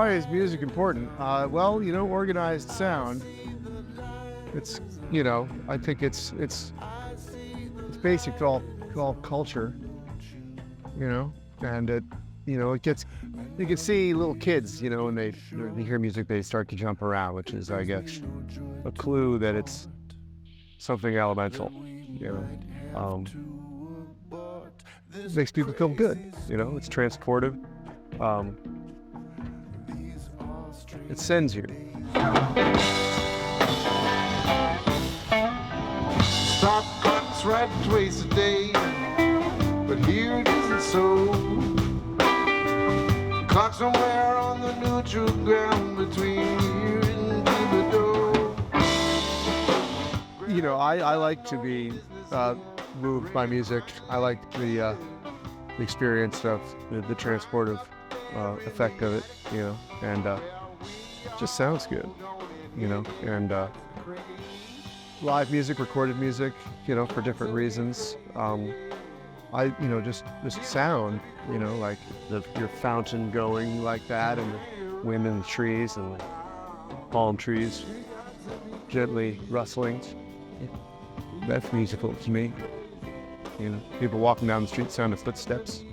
Why is music important? Well, organized sound. It's, I think it's basic to all culture. And it gets. You can see little kids, when they hear music, they start to jump around, which is, I guess, a clue that it's something elemental. Makes people feel good. It's transportive. It sends you. Stop clocks right twice a day, but here it isn't so. Clock somewhere on the neutral ground between here and Thibodeau. I like to be moved by music. I like the experience of the transportive effect of it, and it just sounds good, and live music, recorded music, for different reasons. Just sound, like your fountain going like that, and the wind in the trees and the palm trees gently rustling. That's musical to me. People walking down the street, sound of footsteps,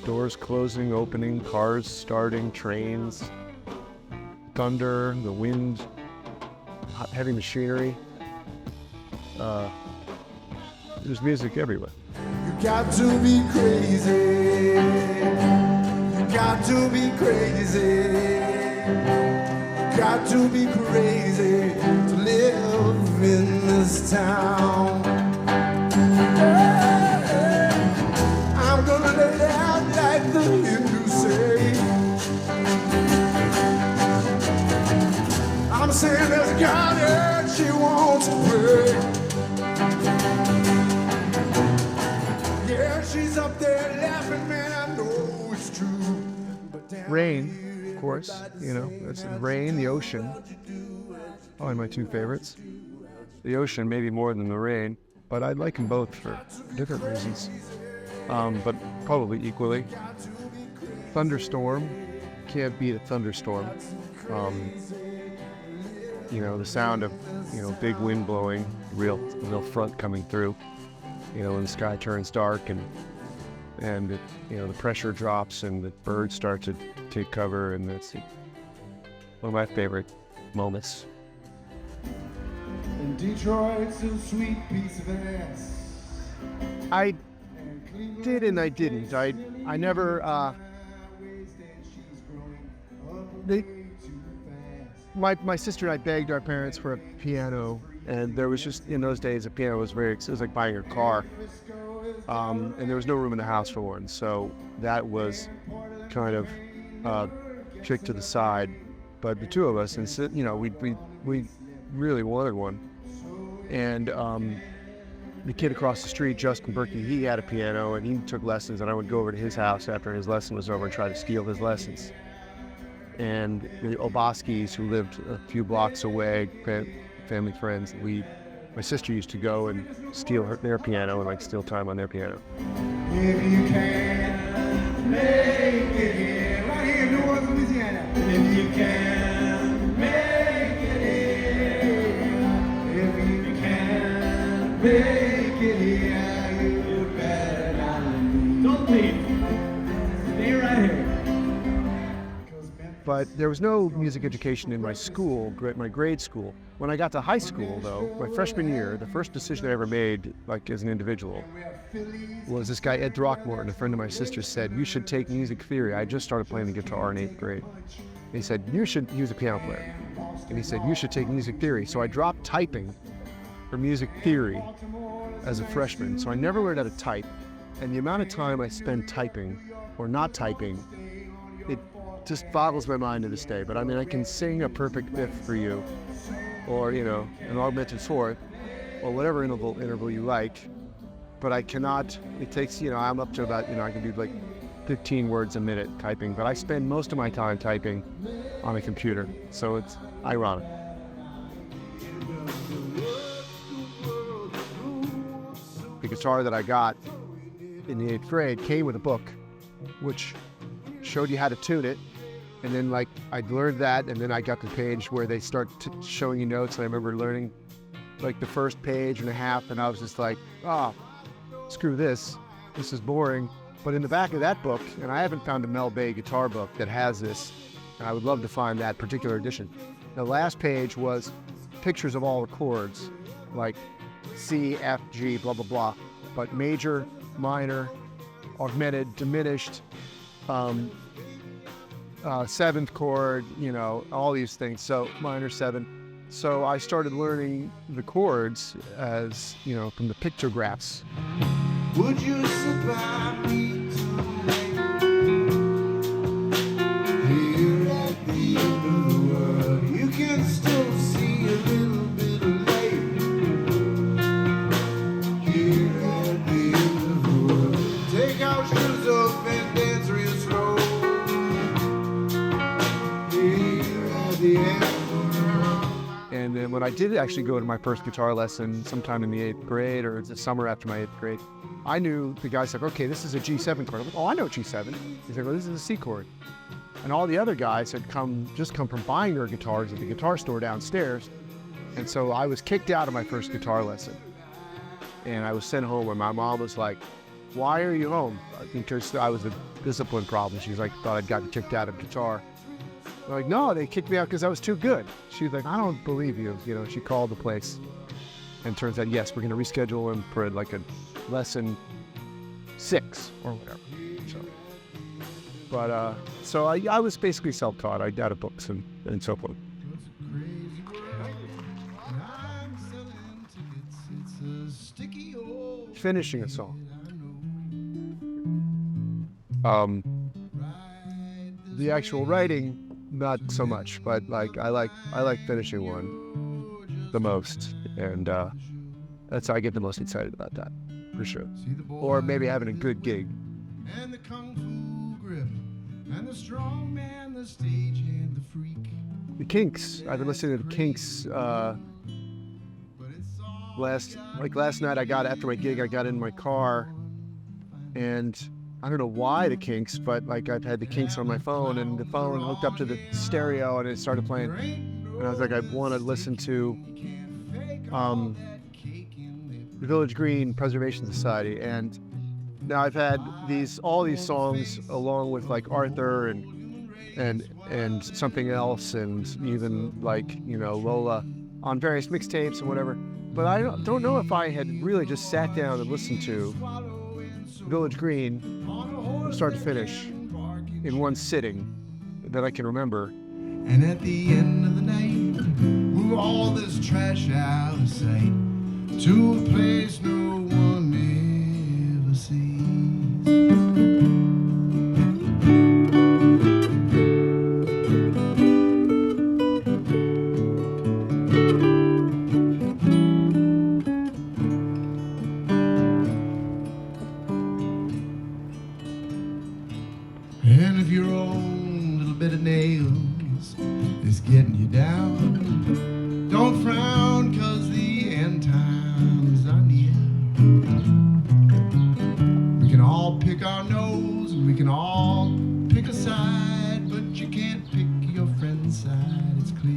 doors closing, opening, cars starting, trains, thunder, the wind, heavy machinery. There's music everywhere. You got to be crazy. You got to be crazy. You got to be crazy to live in this town. I'm gonna lay down like the Hindus say. I'm saying there's a God and she wants to pray. Yeah, she's up there laughing, man, I know it's true. Rain, of course, that's rain, the ocean. Probably my two favorites. The ocean, maybe more than the rain, but I like them both for different reasons. But probably equally. Thunderstorm, can't beat a thunderstorm. The sound of, big wind blowing, real front coming through, when the sky turns dark and it, the pressure drops and the birds start to take cover, and that's one of my favorite moments. In Detroit's a sweet piece of ass. I did and I didn't. I never, my sister and I begged our parents for a piano, and there was just, in those days, a piano was it was like buying a car. And there was no room in the house for one, so that was kind of kicked to the side. But the two of us, and we really wanted one. And the kid across the street, Justin Berkey, he had a piano and he took lessons, and I would go over to his house after his lesson was over and try to steal his lessons. And the Oboskis, who lived a few blocks away, family friends, my sister used to go and steal their piano and steal time on their piano. If you can make it here, right here in New Orleans, Louisiana. If you can make it here, if you can make it here, you better not leave. Don't leave. Stay right here. But there was no music education in my school, my grade school. When I got to high school, though, my freshman year, the first decision I ever made, as an individual, was this guy, Ed Throckmorton, a friend of my sister, said, "You should take music theory." I just started playing the guitar in 8th grade. He said, "You should use a piano player." And he said, "You should take music theory." So I dropped typing for music theory as a freshman. So I never learned how to type. And the amount of time I spend typing or not typing, it just boggles my mind to this day. But I can sing a perfect fifth for you, or an augmented fourth, or whatever interval you like, but I cannot. It takes I'm up to about I can do 15 words a minute typing, but I spend most of my time typing on a computer, so it's ironic. The guitar that I got in the 8th grade came with a book which showed you how to tune it, And then like I learned that, and then I got the page where they start showing you notes. And I remember learning like the first page and a half, and I was just like, oh, screw this. This is boring. But in the back of that book, and I haven't found a Mel Bay guitar book that has this, and I would love to find that particular edition. The last page was pictures of all the chords, like C, F, G, blah, blah, blah. But major, minor, augmented, diminished, seventh chord, you know, all these things. So minor, seven. So I started learning the chords as, you know, from the pictographs. Would you sit by me tonight? Here at the end of the world, you can still see a little bit of light. Here at the end of the world, take our shoes off and dance real slow. Here at the end of the world. And then when I did actually go to my first guitar lesson sometime in the 8th grade, or the summer after my 8th grade, I knew the guy's like, okay, this is a G7 chord. I'm like, oh, I know G7. He's like, well, this is a C chord. And all the other guys had just come from buying their guitars at the guitar store downstairs. And so I was kicked out of my first guitar lesson. And I was sent home, and my mom was like, why are you home? Because I was a discipline problem. She's like, thought I'd gotten kicked out of guitar. I'm like, no, they kicked me out because I was too good. She was like, I don't believe you. You know, she called the place. And turns out, yes, we're going to reschedule him for like a lesson 6 or whatever. So I was basically self-taught. I got books and so forth. Finishing a song. The actual writing, not so much, but like I like finishing one the most, and that's how I get the most excited about that, for sure. Or maybe having a good gig. And the kung fu grip, and the strong man, the stage and the freak. The Kinks. I've been listening to the Kinks. Last night, after my gig, I got in my car, and I don't know why the Kinks, but like I've had the Kinks on my phone, and the phone hooked up to the stereo, and it started playing. And I was like, I want to listen to the Village Green Preservation Society, and now I've had all these songs along with like Arthur and something else, and even like, you know, Lola on various mixtapes and whatever. But I don't know if I had really just sat down and listened to Village Green from start to finish in one sitting that I can remember. And at the end of the night, move all this trash out of sight to a place no one ever sees. And if your own little bit of nails is getting you down, don't frown, 'cause the end times are near. We can all pick our nose and we can all pick a side, but you can't pick your friend's side, it's clear.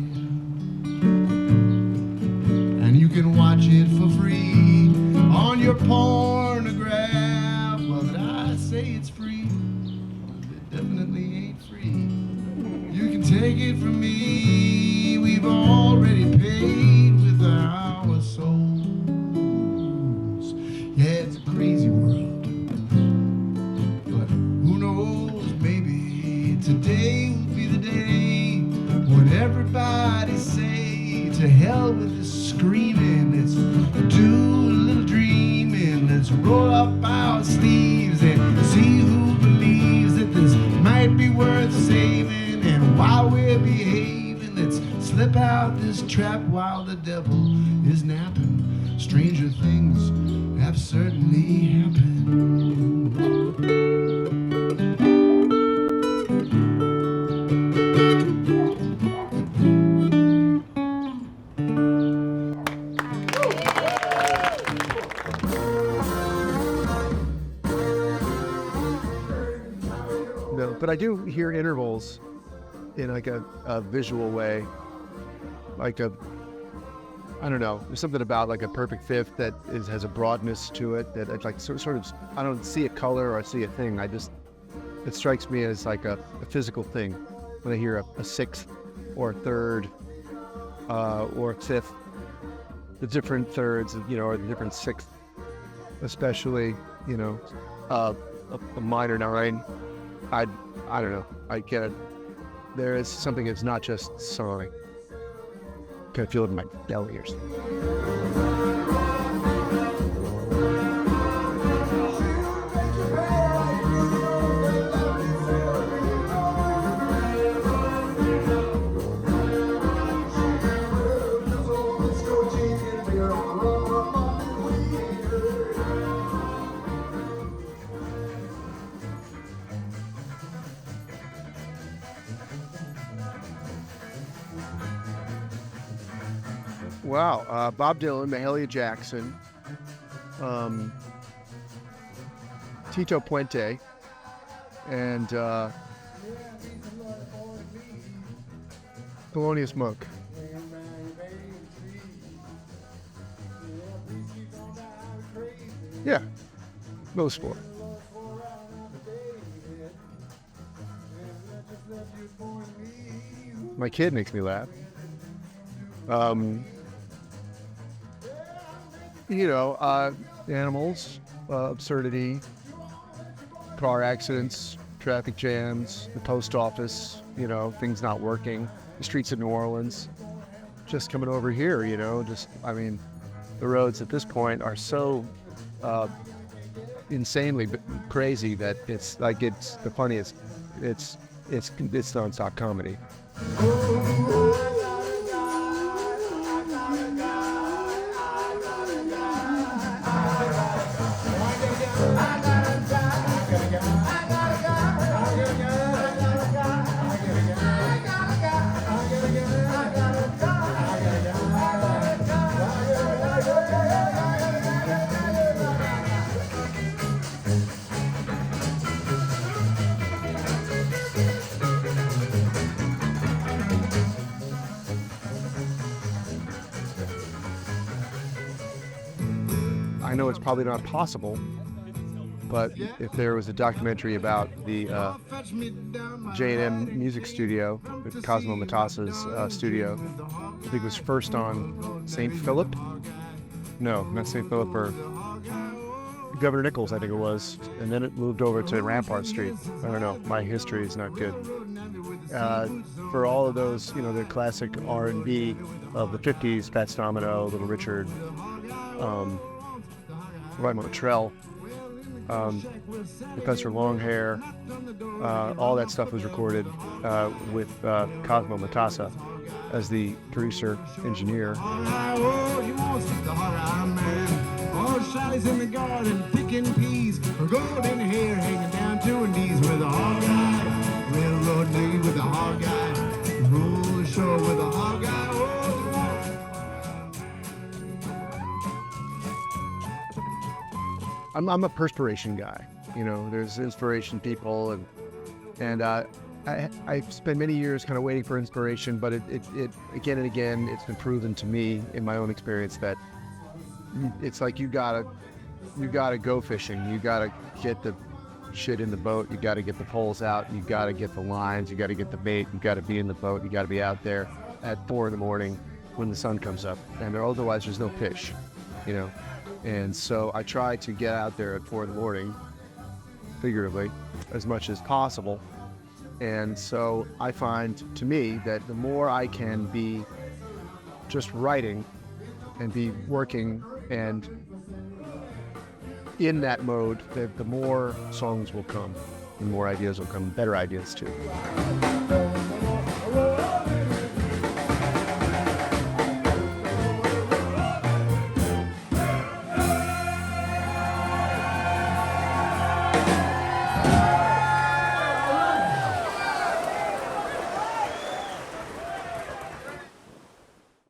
And you can watch it for free on your pornograph. Well, did I say it's free? Definitely ain't free. You can take it from me, we've already paid with our souls. Yeah, it's a crazy world, but who knows, maybe today will be the day when everybody say to hell with this screaming, let's do a little dreaming, let's roll up our sleeves and see who believes that this might be worth saving. And while we're behaving, let's slip out this trap while the devil is napping. Stranger things have certainly happened. No, but I do hear intervals in like a visual way, like I don't know, there's something about like a perfect fifth that has a broadness to it that it's like sort of, I don't see a color or I see a thing. It strikes me as like a physical thing when I hear a sixth or a third or a fifth, the different thirds, or the different sixths, especially, a minor nine. I don't know, I get it. There is something that's not just sonic. Kind of feel it in my belly or something. Wow, Bob Dylan, Mahalia Jackson, Tito Puente, and Thelonious Monk. Yeah, those four. My kid makes me laugh. Animals, absurdity, car accidents, traffic jams, the post office, things not working, the streets of New Orleans. Just coming over here, the roads at this point are so insanely crazy that it's the funniest. It's nonstop comedy. I know it's probably not possible, but if there was a documentary about the J&M music studio, Cosmo Matassa's studio, I think it was first on St. Philip. No, not St. Philip, or Governor Nichols, I think it was, and then it moved over to Rampart Street. I don't know, my history is not good. For all of those, the classic R&B of the 50s, Fats Domino, Little Richard, Rodney Motrell, Professor Longhair, all that stuff was recorded with Cosmo Matassa as the producer engineer. Shotties in the garden picking peas, golden hair hanging down to her knees with a hog guy, railroad nigga with a hog guy, roll ashore with a hog guy. I'm a perspiration guy. There's inspiration people, and I've spent many years kind of waiting for inspiration, but it again and again it's been proven to me in my own experience that it's like you gotta go fishing. You gotta get the shit in the boat. You gotta get the poles out. You gotta get the lines. You gotta get the bait. You gotta be in the boat. You gotta be out there at 4 a.m. when the sun comes up, and otherwise there's no fish, And so I try to get out there at 4 a.m, figuratively, as much as possible. And so I find, to me, that the more I can be just writing and be working and in that mode, the more songs will come, and more ideas will come, better ideas too.